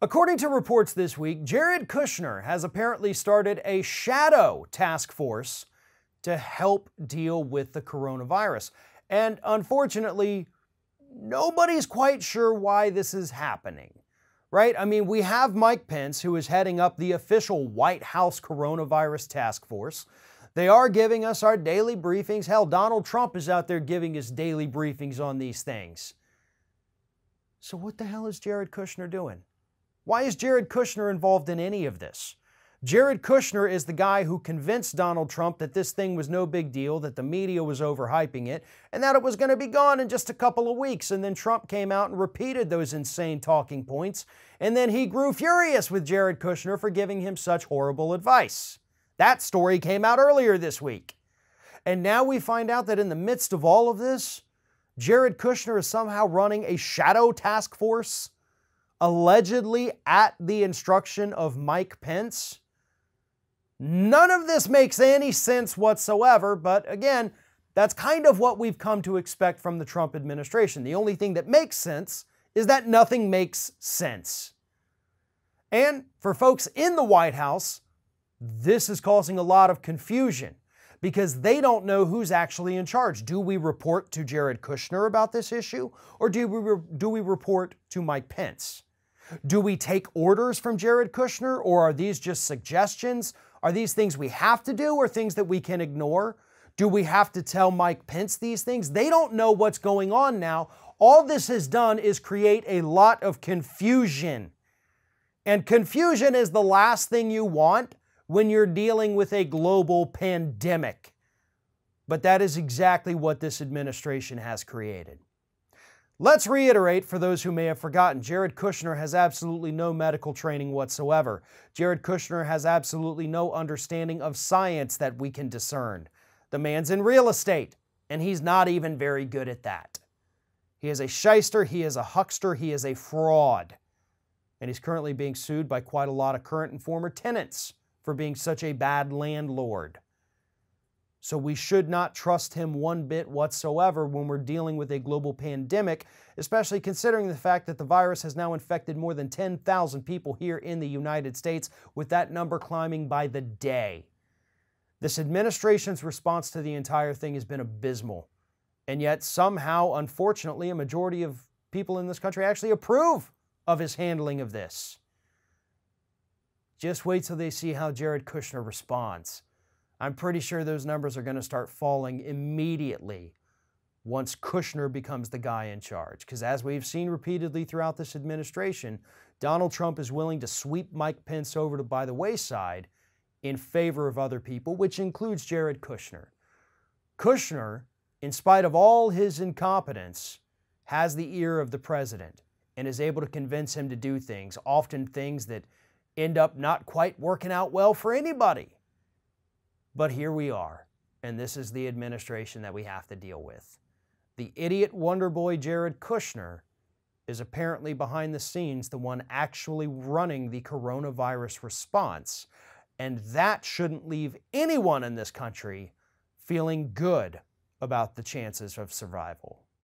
According to reports this week, Jared Kushner has apparently started a shadow task force to help deal with the coronavirus. And unfortunately, nobody's quite sure why this is happening, right? I mean, we have Mike Pence, who is heading up the official White House coronavirus task force. They are giving us our daily briefings. Hell, Donald Trump is out there giving us daily briefings on these things. So what the hell is Jared Kushner doing? Why is Jared Kushner involved in any of this? Jared Kushner is the guy who convinced Donald Trump that this thing was no big deal, that the media was overhyping it, and that it was going to be gone in just a couple of weeks. And then Trump came out and repeated those insane talking points, and then he grew furious with Jared Kushner for giving him such horrible advice. That story came out earlier this week. And now we find out that in the midst of all of this, Jared Kushner is somehow running a shadow task force, allegedly at the instruction of Mike Pence. None of this makes any sense whatsoever, but again, that's kind of what we've come to expect from the Trump administration. The only thing that makes sense is that nothing makes sense. And for folks in the White House, this is causing a lot of confusion because they don't know who's actually in charge. Do we report to Jared Kushner about this issue, or do we report to Mike Pence? Do we take orders from Jared Kushner, or are these just suggestions? Are these things we have to do or things that we can ignore? Do we have to tell Mike Pence these things? They don't know what's going on now. All this has done is create a lot of confusion. And confusion is the last thing you want when you're dealing with a global pandemic. But that is exactly what this administration has created. Let's reiterate for those who may have forgotten, Jared Kushner has absolutely no medical training whatsoever. Jared Kushner has absolutely no understanding of science that we can discern. The man's in real estate, and he's not even very good at that. He is a shyster, he is a huckster, he is a fraud. And he's currently being sued by quite a lot of current and former tenants for being such a bad landlord. So we should not trust him one bit whatsoever when we're dealing with a global pandemic, especially considering the fact that the virus has now infected more than 10,000 people here in the United States, with that number climbing by the day. This administration's response to the entire thing has been abysmal. And yet somehow, unfortunately, a majority of people in this country actually approve of his handling of this. Just wait till they see how Jared Kushner responds. I'm pretty sure those numbers are going to start falling immediately once Kushner becomes the guy in charge. Because as we've seen repeatedly throughout this administration, Donald Trump is willing to sweep Mike Pence over by the wayside in favor of other people, which includes Jared Kushner. Kushner, in spite of all his incompetence, has the ear of the president and is able to convince him to do things, often things that end up not quite working out well for anybody. But here we are, and this is the administration that we have to deal with. The idiot wonder boy Jared Kushner is apparently behind the scenes the one actually running the coronavirus response, and that shouldn't leave anyone in this country feeling good about the chances of survival.